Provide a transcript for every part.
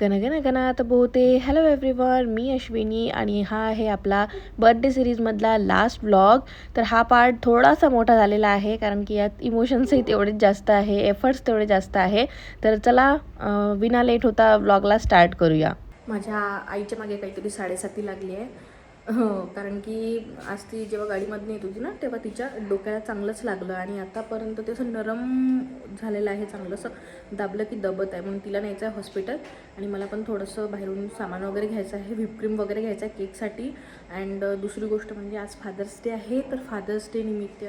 गणगण गणात बोहते. Hello everyone, मी अश्विनी आणि हा आहे आपला बर्थडे सिरीजमधला लास्ट व्लॉग. तर हा पार्ट थोडासा मोठा झालेला आहे कारण की यात इमोशन्सही तेवढेच जास्त आहे, एफर्ट्स तेवढे जास्त आहे. तर चला विना लेट होता व्लॉगला स्टार्ट करूया. माझ्या आईच्या मागे काहीतरी 7:30 लागली आहे. हो, कारण की आज ती जेव्हा गाडीमधून येत होती ना तेव्हा तिच्या डोक्याला चांगलंच लागलं आणि आतापर्यंत ते असं नरम झालेलं आहे, चांगलंसं दाबलं की दबत आहे. म्हणून तिला न्यायचं आहे हॉस्पिटल आणि मला पण थोडंसं बाहेरून सामान वगैरे घ्यायचं आहे, व्हिपक्रीम वगैरे घ्यायचं आहे केकसाठी. अँड दुसरी गोष्ट म्हणजे आज फादर्स डे आहे. तर फादर्स डे निमित्त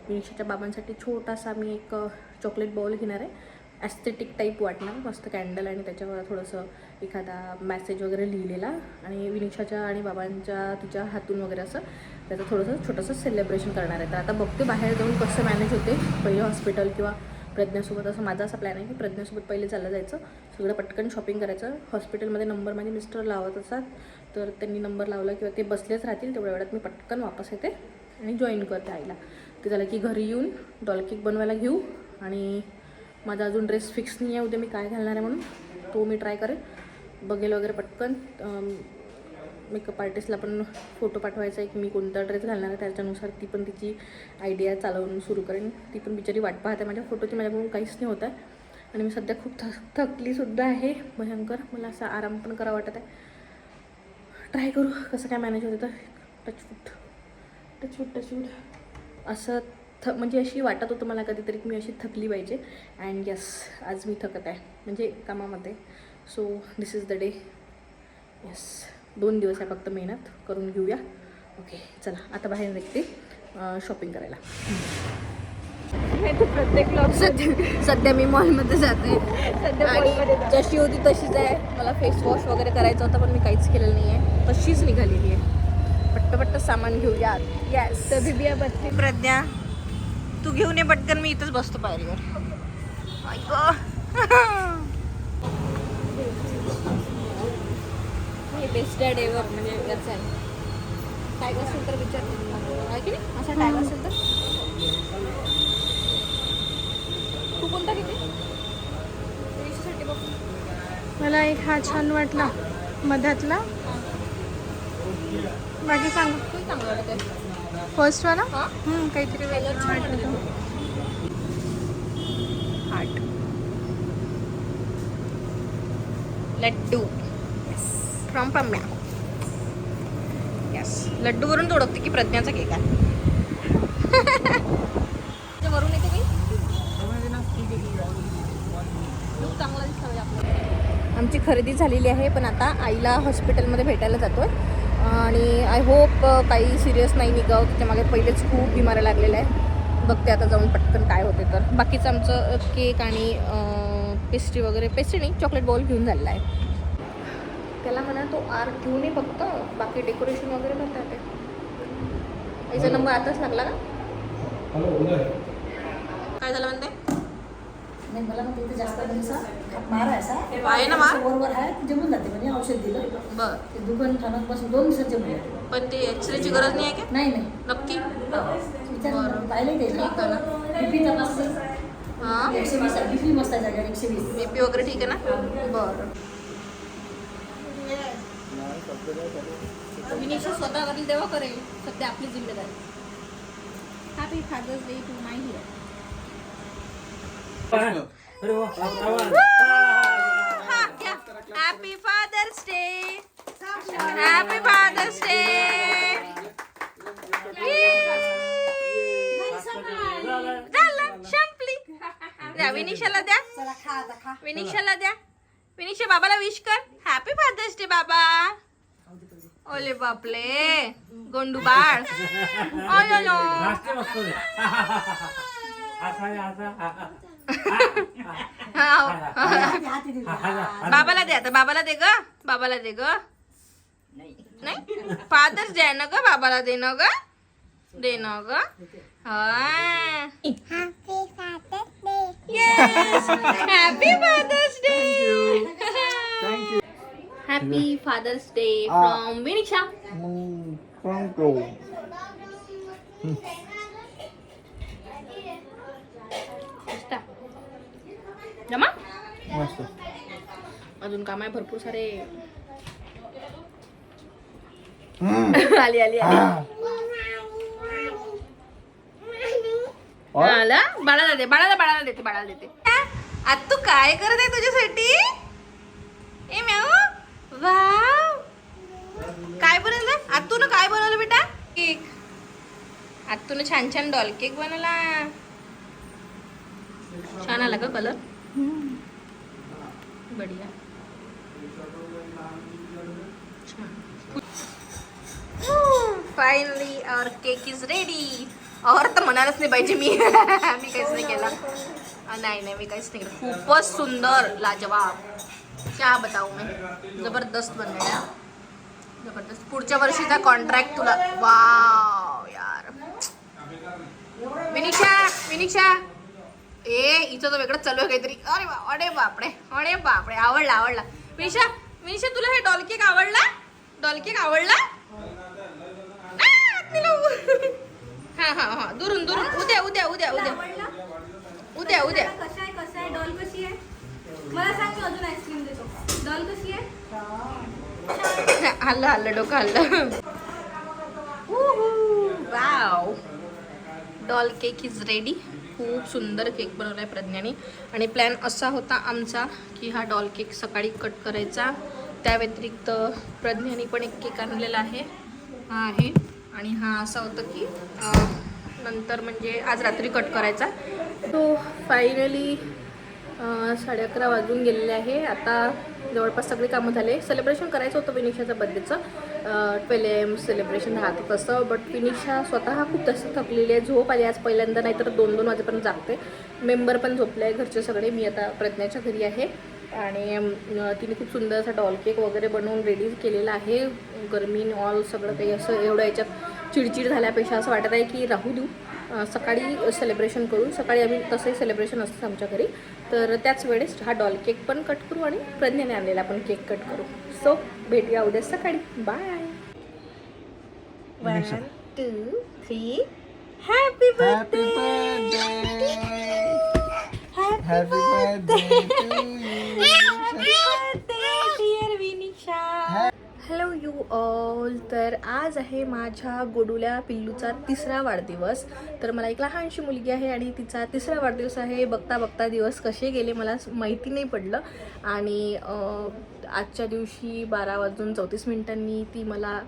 विनिशाच्या बाबांसाठी छोटासा मी एक चॉकलेट बाउल घेणार आहे. ॲस्थेटिक टाईप वाटणार, मस्त कॅन्डल आणि त्याच्यावर थोडंसं एखादा मॅसेज वगैरे लिहिलेला आणि विनिशाच्या आणि बाबांच्या तिच्या हातून वगैरे असं त्याचं थोडंसं छोटंसं सेलिब्रेशन करणार आहे. तर आता बघते बाहेर जाऊन कसं मॅनेज होते, पहिले हॉस्पिटल किंवा प्रज्ञासोबत. असं माझा असा प्लॅन आहे की प्रज्ञासोबत पहिले चाललं जायचं, सगळं पटकन शॉपिंग करायचं. हॉस्पिटलमध्ये नंबर माझे मिस्टर लावत असतात, तर त्यांनी नंबर लावला किंवा ते बसलेच राहतील तेवढ्या वेळात मी पटकन वापस येते आणि जॉईन करते आईला. ते झालं की घरी येऊन डॉल केक बनवायला घेऊ आणि माझा अजून ड्रेस फिक्स नाही आहे उद्या मी काय घालणार आहे म्हणून, तो मी ट्राय करेन, बघेल वगैरे पटकन. मेकअप आर्टिस्टला पण फोटो पाठवायचा आहे की मी कोणता ड्रेस घालणार आहे, त्याच्यानुसार ती पण तिची आयडिया चालवून सुरू करेन. ती पण बिचारी वाट पाहते माझ्या फोटोची, माझ्याकडून काहीच नाही होत आहे आणि मी सध्या खूप थकलीसुद्धा आहे भयंकर. मला असा आराम पण करा वाटत आहे. ट्राय करू कसं काय मॅनेज होतं. तर टचवूड असं म्हणजे अशी वाटत होतं मला कधीतरी की मी अशी थकली पाहिजे. अँड यस, आज मी थकत आहे म्हणजे कामामध्ये. So this is the day. Yes, 2 दिवस आहे फक्त, मेहनत करून घेऊया. ओके चला आता बाहेर निघते शॉपिंग करायला. प्रत्येक सध्या मी मॉलमध्ये जाते आणि जशी होती तशीच आहे. मला फेस वॉश वगैरे करायचं होतं पण मी काहीच केलेलं नाही आहे, तशीच निघालेली आहे. पट्ट सामान घेऊया. यस, तर बिबिया बसते. प्रज्ञा तू घेऊन ये पटकन, मी इथंच बसतो पायरीवर. हे बेस्ट डॅड एवर म्हणजे याचं आहे. टॅग असेल तर विचारते आहे की नाही, असा टॅग असेल तर. तू कोणता घेते बघ. मला एक हा छान वाटला मधातला. बाकी सांग. तू चांगलं वाटत आहे फर्स्ट वाला काहीतरी वेगळं छान वाटतं. Heart laddu from Pamya. Yes, लड्डूवरून ओळखते की प्रज्ञाचा केक आहे. वरून येते काही चांगला दिसतं आपल्याला. आमची खरेदी झालेली आहे पण आता आईला हॉस्पिटलमध्ये भेटायला जातो आहे आणि आय होप काही सिरियस नाही निघावं. त्याच्यामागे पहिलेच खूप बिमाऱ्या लागलेल्या आहे. बघते आता जाऊन पटकन काय होते. तर बाकीचं आमचं केक आणि पेस्ट्री वगैरे, पेस्ट्री नाही चॉकलेट बाउल घेऊन झालेला आहे. त्याला म्हणा तो आर्ट घेऊन ये फक्त, बाकी डेकोरेशन वगैरे करता येते. याचा नंबर आताच लागला का? काय झालं म्हणते? नाही, मला मग तिथे जास्त दिवसा मार आहे असा आहे ना मार? बरोबर आहे, जमून जाते म्हणजे औषध दिलं बरं, ते दुकान ठाण्यात बसून 2 दिवसात जमून जाते. पण ते एक्सरेची गरज नाही आहे का? नाही नाही नक्की? विचार पाहिलं ते ठीक आहे ना. बीपी तपासते. हां, 120 बीपी मस्त आहे जागा 120. बीपी वगैरे ठीक आहे ना? बरं. विनिशा स्वतः कधी तेव्हा करेल, सध्या आपली जिम्मेदारी. Happy father's day to my hero. Happy father's day, happy father's day. झालं, संपली. द्या विनिशाला, द्या विनिशाला, द्या विनिशा. बाबाला विश कर, हॅपी फादर्स डे बाबा. ओले बापले, गोंडू बाळ. बाबाला दे आता, बाबाला दे ग, बाबाला दे ग. नाही फादर्स डे ना ग, बाबाला दे ना ग, दे ना ग. Happy father's day. Happy father's day from Vinisha. जमा अजून काम आहे भरपूर सारे. आली आली आली. आला बाळाला दे, बाळाला देते. आता तू काय करत आहे तुझ्यासाठी? ए म्याऊ, वाव, काय बनवलं आतून? काय बनवलं बेटा? केक. आतून छान छान डॉल केक बनवला. छान आला का कलर? बढिया. Finally our cake is ready. और तर म्हणालच नाही पाहिजे मी. मी काहीच नाही केला. नाही मी काहीच नाही केलं. खूपच सुंदर, लाजवाब. क्या बताऊ मी, जबरदस्त बनलेला. जबरदस्त. पुढच्या वर्षीचा कॉन्ट्रॅक्ट तुला. वाव यार. विनिक्षा ए, हिचं तर वेगळंच चालू आहे काहीतरी. अरे बापरे. आवडला. विनिक्षा तुला हे डॉल केक आवडला? हा दुरून उद्या. कसा आहे डॉल? कशी आहे मला सांग. अजून आईस्क्रीम देतो. डॉल कशी आहे? हल्लं डोकं हल्लं. Wow, doll cake is ready. खूप सुंदर केक बनवला आहे प्रज्ञाने. आणि प्लॅन असा होता आमचा की हा डॉल केक सकाळी कट करायचा. त्या व्यतिरिक्त प्रज्ञाने पण एक केक आणलेला आहे. हा आहे. आणि हा असा होता की नंतर म्हणजे आज रात्री कट करायचा. तो फायनली 11:30 वाजून गेलेले आहे. आता जवळपास सगळे कामं झाले. सेलिब्रेशन करायचं होतं विनिशाच्या बर्थडेचं. 12 AM सेलिब्रेशन राहतं तसं. बट विनिशा स्वतः खूप जास्त थकलेली आहे. झोप आली आज पहिल्यांदा, नाहीतर 2-2 वाजेपर्यंत जागते. मेंबर पण झोपले आहे घरचे सगळे. मी आता प्रज्ञाच्या घरी आहे. आणि तिने खूप सुंदर असा डॉल केक वगैरे बनवून रेडी केलेला आहे. गरमी ऑल सगळं काही असं एवढं याच्यात चिडचिड झाल्यापेक्षा असं वाटत आहे की राहू देऊ, सकाळी सेलिब्रेशन करू. सकाळी आम्ही तसंही सेलिब्रेशन असतं आमच्या घरी. तर त्याच वेळेस हा डॉल केक पण कट करू आणि प्रज्ञाने आणलेला आपण केक कट करू. सो भेटूया उद्या सकाळी. Bye. 1 2 3. Happy birthday. Happy birthday to you. Dear Vinisha. Hello you all. तर आज आहे माझ्या गोडूल्या पिल्लूचा 3रा वाढदिवस. तर मला एक लहानशी मुलगी आहे आणि तिचा 3रा वाढदिवस आहे. बघता दिवस कसे गेले मला माहिती नाही पडलं. आणि आजच्या दिवशी 12:34 ती मला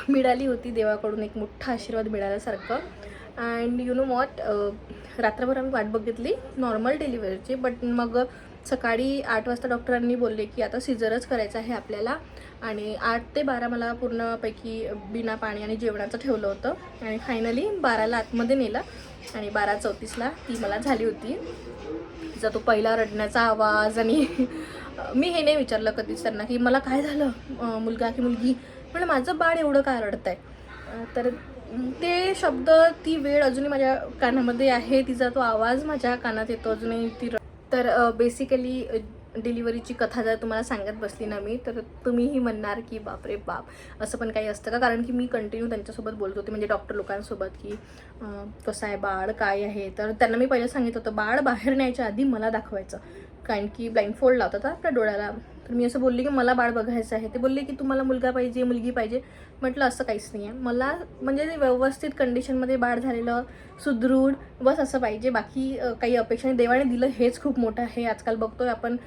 मिळाली होती. देवाकडून एक मोठा आशीर्वाद मिळाल्यासारखं. अँड यू नो वॉट, रात्रभर आम्ही वाट बघितली नॉर्मल डिलिव्हरीची. बट मग सकाळी 8 वाजता डॉक्टरांनी बोलले की आता सिझरच करायचं आहे आपल्याला. आणि 8 ते 12 मला पूर्णपैकी बिना पाणी आणि जेवणाचं ठेवलं होतं. आणि फायनली 12ला आतमध्ये नेलं आणि 12:34 ती मला झाली होती. तिचा तो पहिला रडण्याचा आवाज. आणि मी हे नाही विचारलं कधीच त्यांना की मला काय झालं, मुलगा की मुलगी. पण माझं बाळ एवढं काय रडत आहे. तर ते शब्द, ती वेळ अजूनही माझ्या कानामध्ये आहे. तिचा तो आवाज माझ्या कानात येतो अजूनही. तर बेसिकली डिलिव्हरीची कथा जर तुम्हाला सांगत बसली ना मी, तर तुम्हीही म्हणणार की बापरे बाप, असं पण काही असतं का. कारण की मी कंटिन्यू त्यांच्यासोबत बोलत होते, म्हणजे डॉक्टर लोकांसोबत, की कसं आहे बाळ, काय आहे. तर त्यांना मी पहिलं सांगितलं होतं बाळ बाहेर न्यायच्या आधी मला दाखवायचं, कारण की ब्लाइंडफोल्ड लावतात आपल्या डोळ्याला. तर मी असं बोलली की मला बाळ बघायचं आहे. ते बोलले की तुम्हाला मुलगा पाहिजे मुलगी पाहिजे. म्हटलं असं काहीच नाही आहे मला, म्हणजे व्यवस्थित कंडिशनमध्ये बाळ झालेलं, सुदृढ, बस असं पाहिजे. बाकी काही अपेक्षा नाही. देवाने दिलं हेच खूप मोठं आहे. आजकाल बघतोय आपण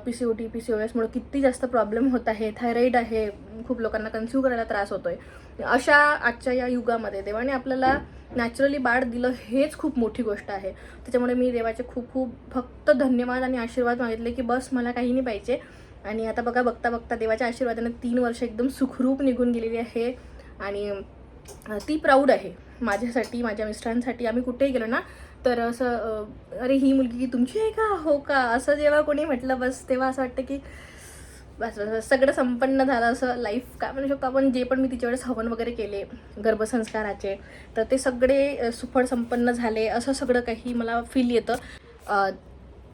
PCOD PCOSमुळे किती जास्त प्रॉब्लेम होत आहे. थायरॉईड आहे, खूप लोकांना कन्सिव्ह करायला त्रास होतोय. अशा आजच्या या युगामध्ये देवाने आपल्याला नॅचरली बाळ दिलं हेच खूप मोठी गोष्ट आहे. त्याच्यामुळे मी देवाचे खूप खूप फक्त धन्यवाद आणि आशीर्वाद मागितले की बस मला काही नाही पाहिजे. आणि आता बघता देवाच्या आशीर्वादाने 3 वर्ष एकदम सुखरूप निघून गेलेली आहे. आणि ती प्राऊड आहे माझ्यासाठी, माझ्या मिस्टरांसाठी. आम्ही कुठेही गेलो ना तर असं अरे ही मुलगी तुमची आहे का, हो का, असं जेव्हा कोणी म्हटलं बस तेव्हा असं वाटतं की बस सगळं संपन्न झालं असं. लाईफ काय म्हणू शकतो आपण. जे पण मी तिच्या वेळेस हवन वगैरे केले गर्भसंस्काराचे, तर ते सगळे सुफळ संपन्न झाले असं सगळं काही मला फील येतं.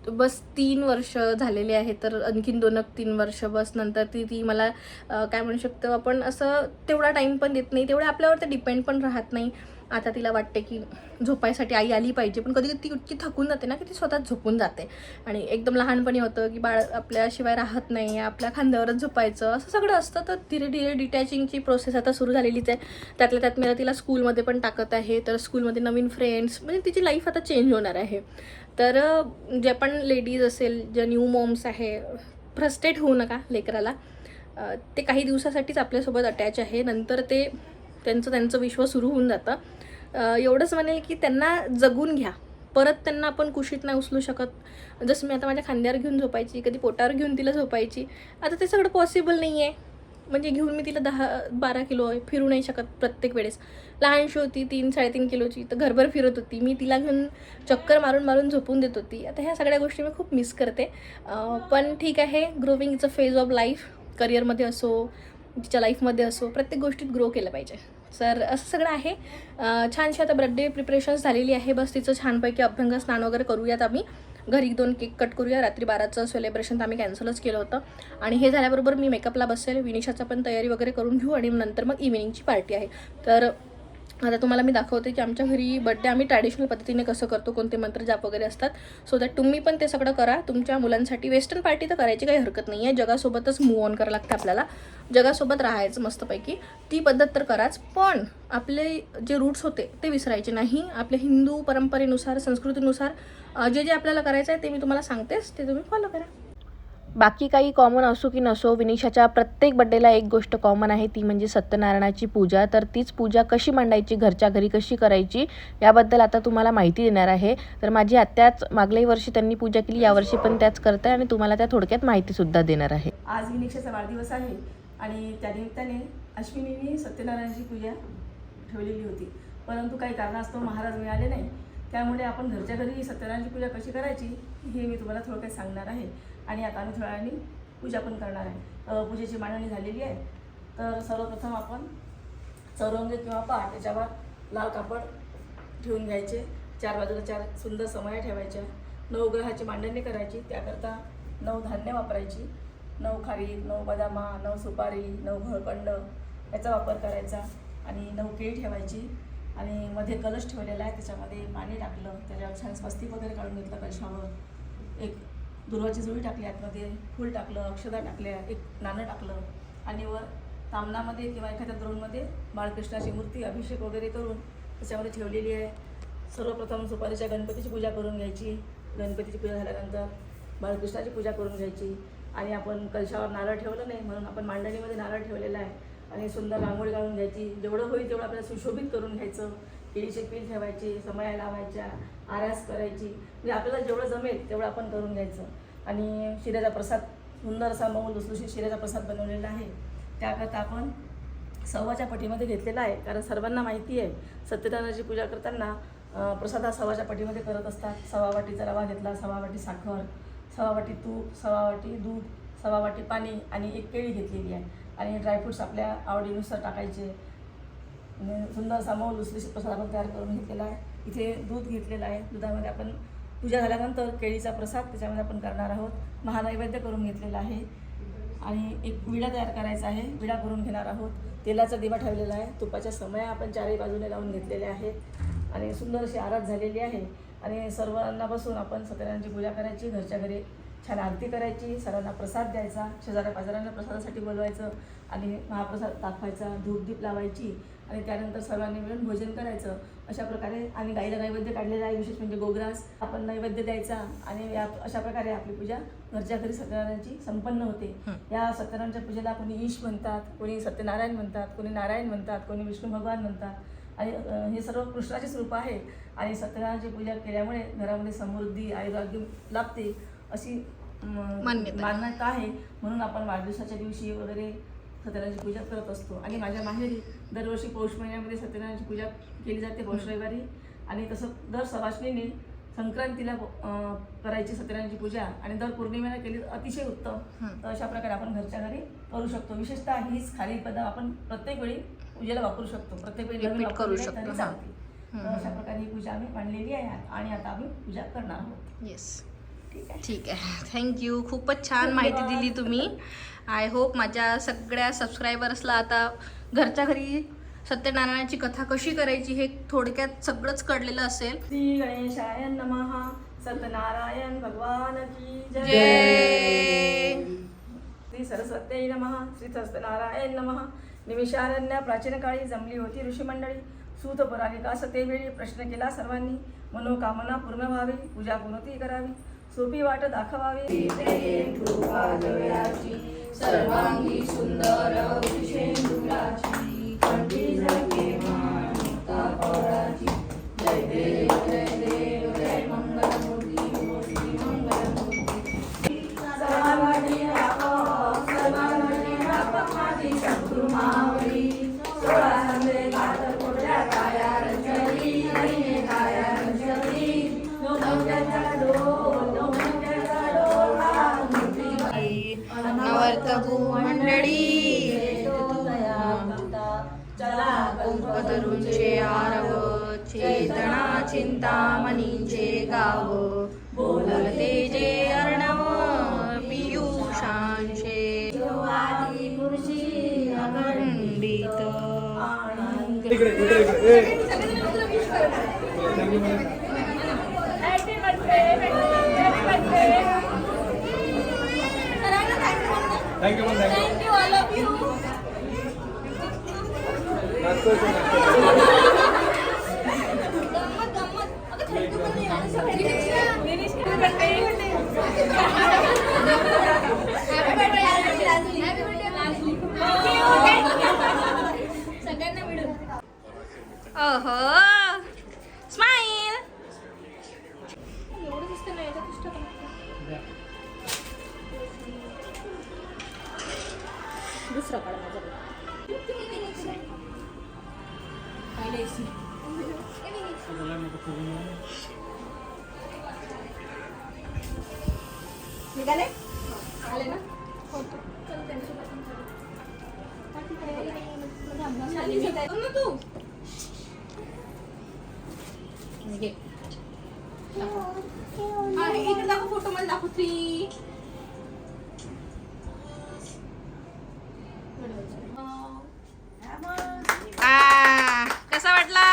बस 3 वर्ष झालेले आहे, तर आणखीन 2-3 वर्ष बस. नंतर ती मला काय म्हणू शकतो आपण, असं तेवढा टाईम पण देत नाही, तेवढं आपल्यावर ते डिपेंड पण राहत नाही. आता तिला वाटते की झोपायसाठी आई आली पाहिजे, पण कधी कधी ती इतकी थकून जाते ना की ती स्वतःच झोपून जाते. आणि एकदम लहानपणी होतं की बाळ आपल्याशिवाय राहत नाही, आपल्या खांद्यावरच झोपायचं, असं सगळं असतं. तर धीरे धीरे डिटॅचिंगची प्रोसेस आता सुरू झालेलीच आहे. त्यातल्या त्यात मी तिला स्कूलमध्ये पण टाकत आहे, तर स्कूलमध्ये नवीन फ्रेंड्स, म्हणजे तिची लाईफ आता चेंज होणार आहे. तर जे पण लेडीज असेल, ज्या न्यू मॉम्स आहे, फ्रस्ट्रेट होऊ नका लेकराला. ते काही दिवसासाठीच आपल्यासोबत अटॅच आहे, नंतर ते त्यांचं विश्व सुरू होऊन जातं. एवढंच म्हणेल की त्यांना जगून घ्या, परत त्यांना आपण कुशीत नाही उचलू शकत. जसं मी आता माझ्या खांद्यावर घेऊन झोपायची, कधी पोटावर घेऊन तिला झोपायची, आता ते सगळं पॉसिबल नाही आहे. म्हणजे घेऊन मी तिला 10-12 किलो फिरू नाही शकत प्रत्येक वेळेस. लहानशी होती, 3-3.5 किलोची, तर घरभर फिरत होती, मी तिला घेऊन चक्कर मारून मारून झोपून देत होती. आता ह्या सगळ्या गोष्टी मी खूप मिस करते. पण ठीक आहे, growing is a phase of life. करिअरमध्ये असो, तिच्या लाईफमध्ये असो, प्रत्येक गोष्टीत ग्रो केलं पाहिजे. तर असं सगळं आहे. छानशी आता बर्थडे प्रिपरेशन्स झालेली आहे. बस तिचं छानपैकी अभ्यंग स्नान वगैरे करूयात. आम्ही घरी 2 केक कट करूया. रात्री 12चं सेलिब्रेशन तर आम्ही कॅन्सलच केलं होतं. आणि हे झाल्याबरोबर मी मेकअपला बसेल, विनिशाचा पण तयारी वगैरे करून घेऊ, आणि नंतर मग इव्हिनिंगची पार्टी आहे. तर आता तुम्हाला मी दाखवते की आमच्या घरी बड्डे आम्ही ट्रॅडिशनल पद्धतीने कसं करतो, कोणते मंत्र जाप वगैरे असतात, सो दॅट तुम्ही पण ते सगळं करा तुमच्या मुलांसाठी. वेस्टर्न पार्टी तर करायची काही हरकत नाही आहे, जगासोबतच मूव ऑन करावं लागतं आपल्याला, जगासोबत राहायचं मस्तपैकी. ती पद्धत तर कराच, पण आपले जे रूट्स होते ते विसरायचे नाही. आपल्या हिंदू परंपरेनुसार, संस्कृतीनुसार जे जे आपल्याला करायचं आहे ते मी तुम्हाला सांगतेच, ते तुम्ही फॉलो करा. बाकी काही कॉमन असो की नसो, विनिशाच्या प्रत्येक बड्डेला एक गोष्ट कॉमन आहे, ती म्हणजे सत्यनारायणाची पूजा. तर तीच पूजा कशी मांडायची, घरच्या घरी कशी करायची, याबद्दल आता तुम्हाला माहिती देणार आहे. तर माझी आत्याच मागल्याही वर्षी त्यांनी पूजा केली, यावर्षी पण त्याच करते, आणि तुम्हाला त्या थोडक्यात माहितीसुद्धा देणार आहे. आज विनिक्षाचा वाढदिवस आहे आणि त्यानिमित्ताने अश्विनीने सत्यनारायणाची पूजा ठेवलेली होती, परंतु काही कारणास्तव महाराज मिळाले नाही. त्यामुळे आपण घरच्या घरी सत्यनारायणाची पूजा कशी करायची हे मी तुम्हाला थोडक्यात सांगणार आहे. आणि आता आम्ही थोड्या वेळाने पूजा पण करणार आहे. पूजेची मांडणी झालेली आहे. तर सर्वप्रथम आपण चौरंग किंवा पाट याच्यावर लाल कापड ठेवून घ्यायचे. 4 बाजूला 4 सुंदर समया ठेवायच्या. 9 ग्रहाची मांडणी करायची. त्याकरता 9 धान्य वापरायची. 9 खारीक, 9 बदामा, 9 सुपारी, 9 घळकंड याचा वापर करायचा. आणि 9 केळी ठेवायची. आणि मध्ये कलश ठेवलेला आहे, त्याच्यामध्ये पाणी टाकलं, त्याच्यावर छान स्वस्तिक वगैरे काढून घेतलं कलशावर. एक दुर्वाची जुळी टाकली, आतमध्ये फूल टाकलं, अक्षदा टाकल्या, एक नाणं टाकलं, आणि वर तामणामध्ये किंवा एखाद्या द्रोणमध्ये बाळकृष्णाची मूर्ती अभिषेक वगैरे करून त्याच्यामध्ये ठेवलेली आहे. सर्वप्रथम सुपारीच्या गणपतीची पूजा करून घ्यायची. गणपतीची पूजा झाल्यानंतर बाळकृष्णाची पूजा करून घ्यायची. आणि आपण कलशावर नारळ ठेवलं नाही म्हणून आपण मांडणीमध्ये नारळ ठेवलेला आहे. आणि सुंदर रांगोळी काढून घ्यायची. जेवढं होईल तेवढं आपल्याला सुशोभित करून घ्यायचं. केळीचे पील ठेवायचे, समया लावायच्या, आरास करायची, म्हणजे आपल्याला जेवढं जमेल तेवढं आपण करून घ्यायचं. आणि शिऱ्याचा प्रसाद, सुंदर असा मऊ लुसलुशीत शिऱ्याचा प्रसाद बनवलेला आहे. त्याकरता आपण सव्वाच्या पटीमध्ये घेतलेला आहे, कारण सर्वांना माहिती आहे सत्यनारायणाची पूजा करताना प्रसाद हा सव्वाच्या पटीमध्ये करत असतात. 1.25 वाटीचा रवा घेतला, 1.25 वाटी साखर, 1.25 वाटी तूप, 1.25 वाटी दूध, 1.25 वाटी पाणी, आणि 1 केळी घेतलेली आहे. आणि ड्रायफ्रूट्स आपल्या आवडीनुसार टाकायचे. सुंदर असा मऊ लुसलुशीत प्रसाद आपण तयार करून घेतलेला आहे. इथे दूध घेतलेलं आहे. दुधामध्ये आपण पूजा झाल्यानंतर केळीचा प्रसाद त्याच्यामध्ये आपण करणार आहोत. महानैवेद्य करून घेतलेला आहे. आणि एक विडा तयार करायचा आहे, विडा करून घेणार आहोत. तेलाचा दिवा ठेवलेला आहे. तुपाच्या समया आपण 4ही बाजूने लावून घेतलेल्या आहेत. आणि सुंदर अशी आरास झालेली आहे. आणि सर्वांना बसून आपण सत्यनारायणाची पूजा करायची. घरच्या घरी छान आरती करायची. सर्वांना प्रसाद द्यायचा. शेजाऱ्या पाजाऱ्यांना प्रसादासाठी बोलवायचं आणि महाप्रसाद दाखवायचा. धूपदीप लावायची आणि त्यानंतर सर्वांनी मिळून भोजन करायचं. अशा प्रकारे आम्ही गाईला नैवेद्य काढलेला आहे. विशेष म्हणजे गोग्रास आपण नैवेद्य द्यायचा. आणि या अशा प्रकारे आपली पूजा घरच्या घरी सत्यनारायणाची संपन्न होते. या सत्यनारायणाच्या पूजेला कोणी ईश म्हणतात, कोणी सत्यनारायण म्हणतात, कोणी नारायण म्हणतात, कोणी विष्णू भगवान म्हणतात. आणि हे सर्व कृष्णाचेच रूप आहे. आणि सत्यनारायणाची पूजा केल्यामुळे घरामध्ये समृद्धी, आयुरारोग्य लाभते अशी मान्यता आहे. म्हणून आपण वाढदिवसाच्या दिवशी वगैरे सत्यनारायणाची पूजा करत असतो. आणि माझ्या माहेरी दरवर्षी पौष महिन्यामध्ये सत्यनारायणाची पूजा केली जाते, पौष रविवारी. आणि तसं दर सवाष्णीने संक्रांतीला करायची सत्यनारायणाची पूजा, आणि दर पौर्णिमेला केली अतिशय उत्तम. तर अशा प्रकारे आपण घरच्या घरी करू शकतो. विशेषतः हीच खाली पद्धत आपण प्रत्येक वेळी पूजेला वापरू शकतो, प्रत्येक वेळी रिपीट करू शकतो. तर अशा प्रकारे ही पूजा आम्ही मांडलेली आहे. आणि आता आम्ही पूजा करणार आहोत. येस, ठीक आहे. थँक्यू. खूपच छान माहिती दिली तुम्ही. आय होप माझ्या सगळ्या सबस्क्रायबर्सला आता घरच्या घरी सत्यनारायणाची कथा कशी करायची हे थोडक्यात सगळंच कळलेलं असेल. श्री गणेशाय नमः. सत्यनारायण भगवान की जय. जय. श्री सरस्वत्यै नमः. श्री सत्यनारायण नमः. निमिषारण्य प्राचीन काळी जमली होती ऋषीमंडळी. सूत पुराणिकास ते वेळी प्रश्न केला सर्वांनी. मनोकामना पूर्ण व्हावी, पूजा पूर्ती करावी, सोपी वाट दाखवावी. सर्वांगी सुंदर कंठी झळके माणिका पराची. जय देव जय देव जय मंगलमूर्ती मूर्ती मंगलमूर्ती. सर्वांगी व्यापक सर्वांगी व्यापक माती शत्रू मावळी. 16 संदे घात कोरड्या काया रंजली. महिने काया रंजली. नवनव्याचा डोल नवनव्याचा डोल हा मूर्ती नवर्तकू मंडळी चला कल्पतरूंचे आरव. चेतना चिंतामणींचे गाव. बोलते जे अर्णव पियुषांशे. आदी पुरुषी अखंडित आनंद. Thank you thank you all of you. गंमत गंमत. अगं थँक्यू पण नाही आणि सगळ्यांना मिळून. ओहो स्माईल. एवढं दिसतं नाही याच्यात दिसतं का? दुसरा काढ माझ्याकडे. निघाले आले ना चल त्यांच्यासोबत तू इकडे दाखव फोटो मध्ये दाखव 3. कसा वाटला?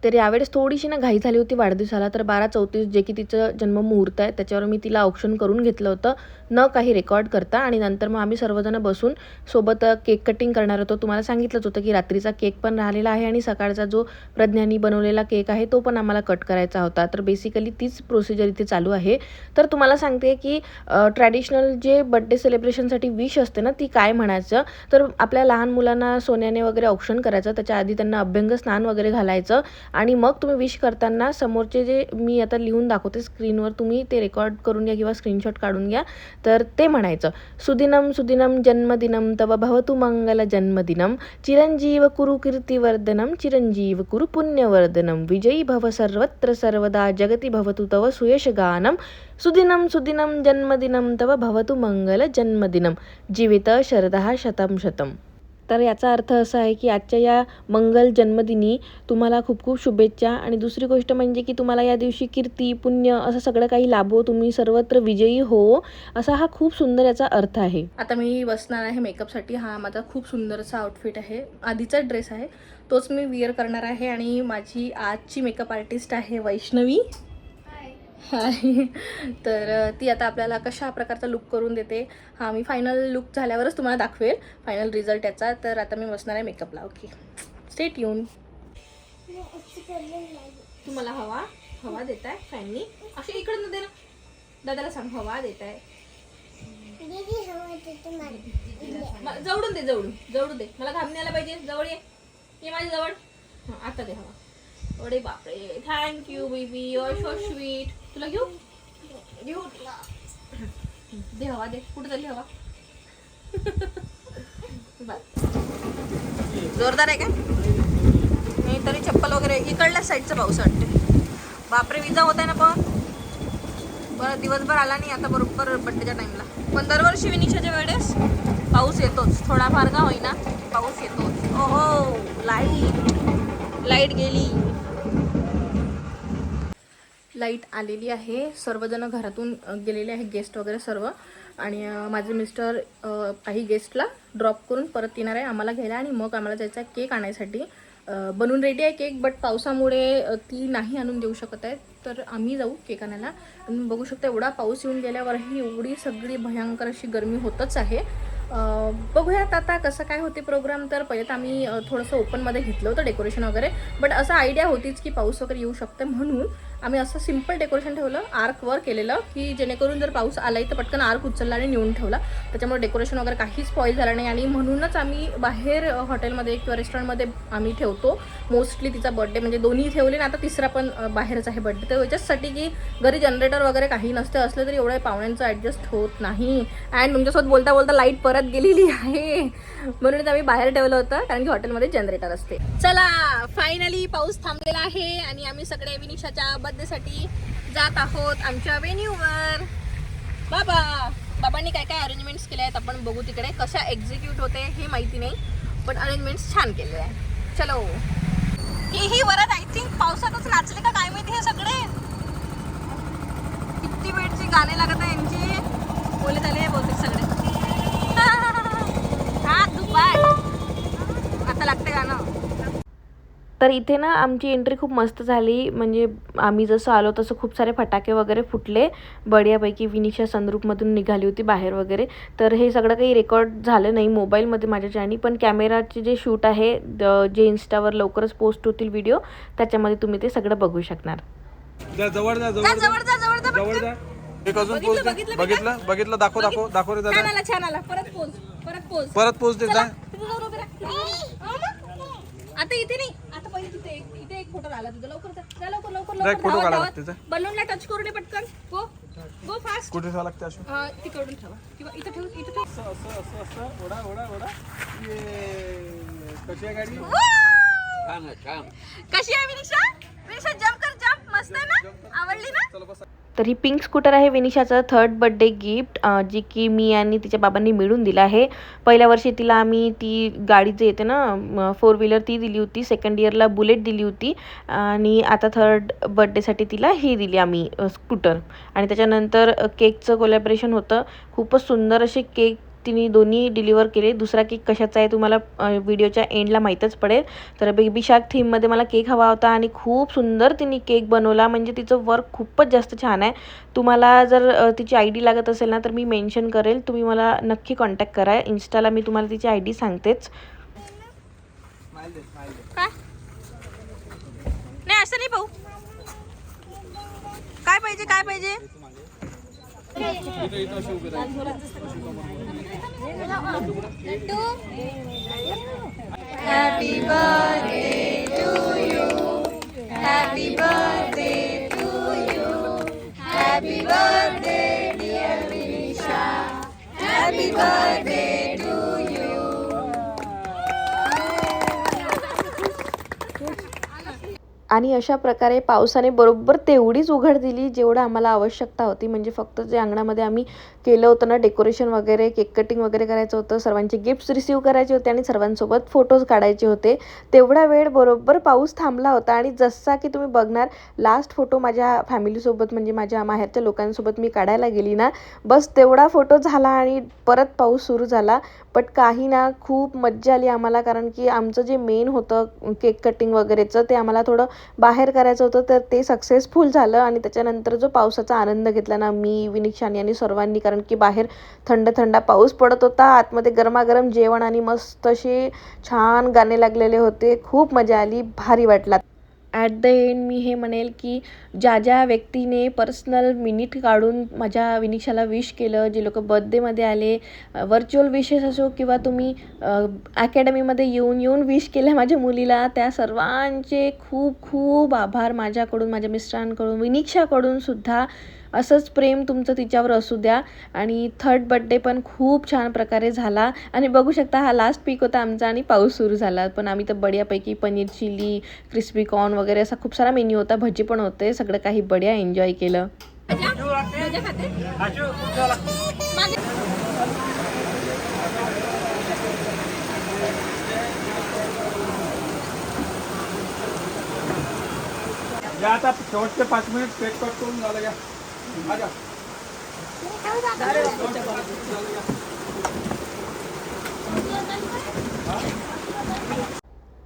तर यावेळेस थोडीशी ना घाई झाली होती वाढदिवसाला. तर 12:34 जे की तिचं जन्म मुहूर्त आहे त्याच्यावर मी तिला ऑप्शन करून घेतलं होतं न काही रेकॉर्ड करता. आणि नंतर मग आम्ही सर्वजण बसून सोबत केक कटिंग करणार होतो. तुम्हाला सांगितलंच होतं की रात्रीचा केक पण राहिलेला आहे आणि सकाळचा जो प्रज्ञानी बनवलेला केक आहे तो पण आम्हाला कट करायचा होता. तर बेसिकली तीच प्रोसिजर इथे चालू आहे. तर तुम्हाला सांगते की ट्रॅडिशनल जे बड्डे सेलिब्रेशनसाठी विश असते ना ती काय म्हणायचं. तर आपल्या लहान मुलांना सोन्याने वगैरे औक्षण करायचं. त्याच्या आधी त्यांना अभ्यंग स्नान वगैरे घालायचं आणि मग तुम्ही विश करताना समोरचे जे मी आता लिहून दाखवते स्क्रीनवर तुम्ही ते रेकॉर्ड करून घ्या किंवा स्क्रीनशॉट काढून घ्या. तर ते म्हणायचं सुदिनम सुदिनम जन्मदिनम तव भवतु मंगल जन्मदिनम. चिरंजीव कुरु कीर्तिवर्धनम. चिरंजीव कुरु पुण्यवर्धनम. विजयी भव सर्वत्र सर्वदा जगति भवतु तव सुयशगानम. सुदिनम सुदिनम जन्मदिनम तव भवतु मंगल जन्मदिनम. जीवित शरदः शतम शतम. तर याचा अर्थ असा आहे की आजच्या या मंगल जन्मदिनी तुम्हाला खूप खूप शुभेच्छा. आणि दुसरी गोष्ट म्हणजे की तुम्हाला या दिवशी कीर्ती पुण्य असं सगळं काही लाभो. तुम्ही सर्वत्र विजयी हो असा हा खूप सुंदर याचा अर्थ आहे. आता मी बसणार आहे मेकअपसाठी. हा माझा खूप सुंदर असा आउटफिट आहे. आधीचा ड्रेस आहे तोच मी विअर करणार आहे. आणि माझी आजची मेकअप आर्टिस्ट आहे वैष्णवी. हाय. तर ती आता आपल्याला कशा प्रकारचा लुक करून देते हा मी फायनल लुक झाल्यावरच तुम्हाला दाखवेल फायनल रिझल्ट याचा. तर आता मी बसणार आहे मेकअपला. Okay stay tune. तुम्हाला हवा देत आहे फॅननी अशी इकडं दे ना. दादाला सांग हवा देत आहे. जवळून दे जवळून दे. मला घाम न्यायला पाहिजे. जवळ ये माझ्या जवळ. हां आता दे हवा. अरे बापरे thank you baby you are so sweet. तुला घेऊ तुला दे हवा दे. कुठे चालली हवा. जोरदार आहे का. मी तरी चप्पल वगैरे इकडल्या साईडचा पाऊस वाटते. बापरे विजा होत आहे ना. पण बरं दिवसभर आला नाही आता बरोबर बड्डेच्या टाईमला. पण दरवर्षी विनिशाच्या वेळेस पाऊस येतोच. थोडाफार का होईना पाऊस येतोच. ओहो लाईट गेली. लाईट आलेली आहे. सर्वजण घरातून गेलेले आहे, गेस्ट वगैरे सर्व. आणि माझे मिस्टर काही गेस्टला ड्रॉप करून परत येणार आहे आम्हाला घ्यायला, आणि मग आम्हाला जायचं आहे केक आणायसाठी. बनवून रेडी आहे केक, बट पावसामुळे ती नाही आणून देऊ शकत आहे, तर आम्ही जाऊ केक आणायला. तुम्ही बघू शकता एवढा पाऊस येऊन गेल्यावरही एवढी सगळी भयंकर अशी गरमी होतच आहे. बघूयात आता कसं काय होते प्रोग्राम. तर पहिलं तर आम्ही थोडंसं ओपनमध्ये घेतलं होतं डेकोरेशन वगैरे, बट असं आयडिया होतीच की पाऊस वगैरे येऊ शकते, म्हणून आम्ही असं सिम्पल डेकोरेशन ठेवलं. आर्कवर केलेलं की जेणेकरून जर पाऊस आलाही तर पटकन आर्क उचलला आणि नेऊन ठेवला. त्याच्यामुळे डेकोरेशन वगैरे काहीच स्पॉईल झालं नाही. आणि म्हणूनच आम्ही बाहेर हॉटेलमध्ये किंवा रेस्टॉरंटमध्ये आम्ही ठेवतो मोस्टली तिचा बर्थडे, म्हणजे दोन्ही ठेवले ना, आता तिसरा पण बाहेरच आहे बर्थडे. तर याच्याचसाठी की घरी जनरेटर वगैरे काही नसते, असलं तरी एवढ्या पाहुण्यांचं ॲडजस्ट होत नाही. अँड तुमच्यासोबत बोलता बोलता लाईट परत गेलेली आहे, म्हणूनच आम्ही बाहेर ठेवलं होतं, कारण की हॉटेलमध्ये जनरेटर असते. चला फायनली पाऊस थांबलेला आहे आणि आम्ही सगळे विनिशाच्या बर्थडेसाठी जात आहोत आमच्या वेन्यूवर. बाबांनी काय काय अरेंजमेंट्स केले आहेत आपण बघू, तिकडे कशा एक्झिक्यूट होते हे माहिती नाही, पण अरेंजमेंट्स छान केले आहे. चलो. ही वरात आय थिंक पावसातच नाचले का काय माहिती हे सगळे. किती वेळची गाणे लागत आहे यांची, बोलत आले बहुतेक सगळे. हा दुपार आता लागते गाणं. तर इथे ना आमची एंट्री खूप मस्त झाली, म्हणजे आम्ही जसं आलो तसं खूप सारे फटाके वगैरे फुटले बढियापैकी. विनिशा सनरूफमधून निघाली होती बाहेर वगैरे. तर हे सगळं काही रेकॉर्ड झालं नाही मोबाईलमध्ये माझ्या आणि, पण कॅमेराचे जे शूट आहे जे इन्स्टावर लवकरच पोस्ट होतील व्हिडिओ, त्याच्यामध्ये तुम्ही ते सगळं बघू शकणार. बघितलं दाखव रे दादा. छान आला. परत पोच दे. आता इथे नाही, आता पहिले इथे एक फोटो आला तुझा. लवकर जा, लवकर फोटो काढा लागते. बलूनला टच करू नये पटकन. गो फास्ट. कुठे ठेवा लागते अशोक? तिकडून ठेवा किंवा इथे ठेव. असं ओढा. कशी आहे गाडी? कशी आहे विनिशा जम्प कर, जम्प मस्त आहे ना, आवडली ना? तर ही पिंक स्कूटर आहे विनिशाचं थर्ड बर्थडे गिफ्ट, जी की मी आणि तिच्या बाबांनी मिळून दिलं आहे. पहिल्या वर्षी तिला आम्ही ती गाडी जे येते ना 4 व्हीलर ती दिली होती, सेकंड इयरला बुलेट दिली होती, आणि आता थर्ड बर्थडेसाठी तिला ही दिली आम्ही स्कूटर. आणि त्याच्यानंतर केकचं कोलॅबरेशन होतं. खूपच सुंदर असे केक तिने दोन्ही डिलिव्हर केले. दुसरा केक कशाचा आहे तुम्हाला व्हिडिओच्या एंडला माहीतच पडेल. तर बेबी शार्क थीममध्ये मला केक हवा होता आणि खूप सुंदर तिने केक बनवला, म्हणजे तिचं वर्क खूपच जास्त छान आहे. तुम्हाला जर तिची आय डी लागत असेल ना तर मी मेन्शन करेल, तुम्ही मला नक्की कॉन्टॅक्ट करा. इन्स्टाला मी तुम्हाला तिची आय डी सांगतेच. नाही असं नाही भाऊ, काय पाहिजे Happy birthday to you. Happy birthday to you. Happy birthday dear Vinisha. Happy birthday to you. आणि अशा प्रकारे पावसाने बरोबर तेवढीच उघड दिली जेवढं आम्हाला आवश्यकता होती. म्हणजे फक्त जे अंगणामध्ये आम्ही केलं होतं ना डेकोरेशन वगैरे, केक कटिंग वगैरे करायचं होतं, सर्वांचे गिफ्ट्स रिसीव करायचे होते आणि सर्वांसोबत फोटोज काढायचे होते, तेवढा वेळ बरोबर पाऊस थांबला होता. आणि जसा की तुम्ही बघणार लास्ट फोटो माझ्या फॅमिलीसोबत, म्हणजे माझ्या माहेरच्या लोकांसोबत मी काढायला गेली ना, बस तेवढा फोटो झाला आणि परत पाऊस सुरू झाला. बट काही ना खूप मज्जा आली आम्हाला, कारण की आमचं जे मेन होतं केक कटिंग वगैरेचं ते आम्हाला थोडं बाहेर करायचं होतं, तर ते सक्सेसफुल झालं. आणि त्याच्यानंतर जो पावसाचा आनंद घेतला ना मी, विनिशानी आणि सर्वांनी, कारण की बाहेर थंड थंड पाऊस पडत होता, आतमध्ये गरमागरम जेवण आणि मस्त असे छान गाणे लागलेले होते. खूप मजा आली, भारी वाटला. ॲट द एंड मी हे म्हणेल की ज्या व्यक्तीने पर्सनल मिनिट काढून माझ्या विनिशाला विश केलं, जे लोक बर्थडेमध्ये आले, व्हर्च्युअल विशेस असो किंवा तुम्ही अकॅडमीमध्ये येऊन विश केलं माझ्या मुलीला, त्या सर्वांचे खूप खूप आभार माझ्याकडून, माझ्या मिस्टरांकडून, विनिशाकडून सुद्धा. असंच प्रेम तुमचं तिच्यावर असू द्या. आणि थर्ड बर्थडे पण खूप छान प्रकारे झाला. आणि बघू शकता हा लास्ट पीक होता आमचा आणि पाऊस सुरू झाला, पण आम्ही तर बढियापैकी पनीर चिली, क्रिस्पी कॉर्न वगैरे असा खूप सारा मेन्यू होता, भजी पण होते, सगळं काही बढिया एन्जॉय केलं. या आता शेवटचे 5 मिनिट केक कट करून झालं या आजा.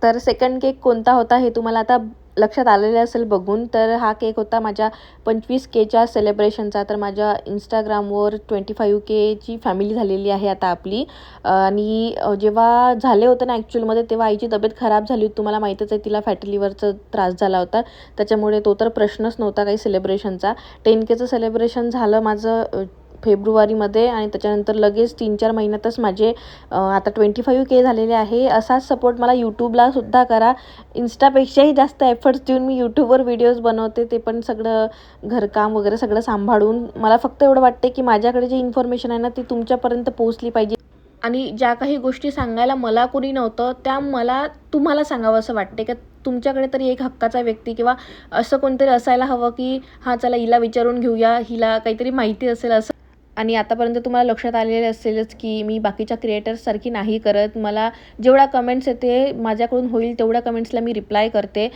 तर सेकंड केक कोणता होता हे तुम्हाला आता लक्षात आलेलं असेल बघून. तर हा केक होता माझ्या 25Kच्या सेलिब्रेशनचा. तर माझ्या इंस्टाग्रामवर 25Kची फॅमिली झालेली आहे आता आपली. आणि जेव्हा झाले होते ना ॲक्च्युअलमध्ये तेव्हा आईची तब्येत खराब झाली होती. तुम्हाला माहीतच आहे तिला फॅटी लिव्हरचा त्रास झाला होता. त्याच्यामुळे तो तर प्रश्नच नव्हता काही सेलिब्रेशनचा. 10Kचं सेलिब्रेशन झालं माझं फेब्रुवारीमध्ये आणि त्याच्यानंतर लगेच 3-4 महिन्यातच माझे आता 25K झालेले आहे. असाच सपोर्ट मला यूट्यूबला सुद्धा करा. इन्स्टापेक्षाही जास्त एफर्ट्स देऊन मी यूट्यूबवर व्हिडिओज बनवते, ते पण सगळं घरकाम वगैरे सगळं सांभाळून. मला फक्त एवढं वाटते की माझ्याकडे जी इन्फॉर्मेशन आहे ना ती तुमच्यापर्यंत पोहोचली पाहिजे. आणि ज्या काही गोष्टी सांगायला मला कोणी नव्हतं त्या मला तुम्हाला सांगावं असं वाटते की तुमच्याकडे तरी एक हक्काचा व्यक्ती किंवा असं कोणतरी असायला हवं की हां चला हिला विचारून घेऊया, हिला काहीतरी माहिती असेल असं. आणि आतापर्यंत तुम्हाला लक्षात आलेले असेलच की मी बाकीच्या क्रिएटर्ससारखी नाही करत. मला जेवढा कमेंट्स येते माझ्याकडून होईल तेवढ्या कमेंट्सला मी रिप्लाय करते.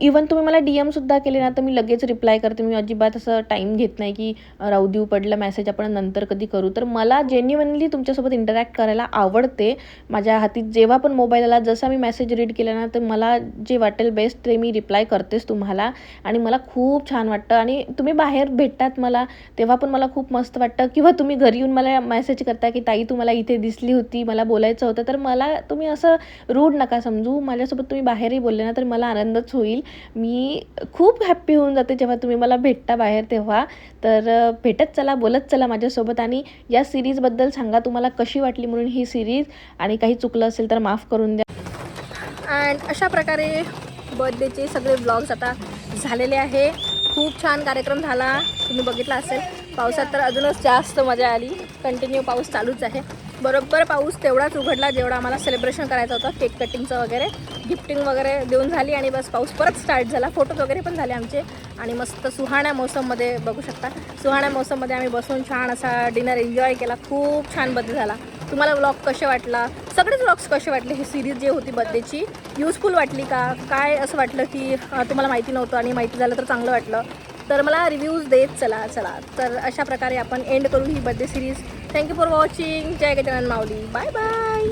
इवन तुम्ही मला DM सुद्धा केले ना तर मी लगेच रिप्लाय करते. मी अजिबात असं टाईम घेत नाही की राहू देऊ पडलं मेसेज आपण नंतर कधी करू. तर मला जेन्युइनली तुमच्यासोबत इंटरॅक्ट करायला आवडते. माझ्या हाती जेव्हा पण मोबाईल आला जसा मी मेसेज रीड केला ना तर मला जे वाटेल बेस्ट ते मी रिप्लाय करतेच तुम्हाला. आणि मला खूप छान वाटतं. आणि तुम्ही बाहेर भेटतात मला तेव्हा पण मला खूप मस्त वाटतं. किंवा तुम्ही घरी येऊन मला मेसेज करता की ताई तू मला इथे दिसली होती, मला बोलायचं होतं. तर मला तुम्ही असं रूड नका समजू. माझ्यासोबत तुम्ही बाहेरही बोलले ना तर मला आनंदच होईल. मी खूप हॅप्पी होऊन जाते जेव्हा तुम्ही मला भेटता बाहेर तेव्हा. तर भेटत चला, बोलत चला माझ्यासोबत. आणि या सिरीजबद्दल सांगा तुम्हाला कशी वाटली म्हणून ही सिरीज. आणि काही चुकलं असेल तर माफ करून द्या. अँड अशा प्रकारे बर्थडेचे सगळे व्लॉग्स आता झालेले आहे. खूप छान कार्यक्रम झाला, तुम्ही बघितला असेल. पावसात तर अजूनच जास्त मजा आली. कंटिन्यू पाऊस चालूच आहे. बरोबर पाऊस तेवढाच उघडला जेवढा आम्हाला सेलिब्रेशन करायचं होतं. केक कटिंगचं वगैरे गिफ्टिंग वगैरे देऊन झाली आणि बस पाऊस परत स्टार्ट झाला. फोटोज वगैरे पण झाले आमचे. आणि मस्त सुहाण्या मौसममध्ये बघू शकता, सुहाण्या मौसममध्ये आम्ही बसून छान असा डिनर एन्जॉय केला. खूप छान बर्थडे झाला. तुम्हाला व्लॉग कसे वाटला, सगळेच व्लॉग्स कसे वाटले, ही सिरीज जे होती बर्थडेची युजफुल वाटली का, काय असं वाटलं की तुम्हाला माहिती नव्हतं आणि माहिती झालं तर चांगलं वाटलं. तर मला रिव्ह्यूज देत चला. तर अशा प्रकारे आपण एंड करू ही birthday series. Thank you for watching. जय गजानन माऊली. Bye bye.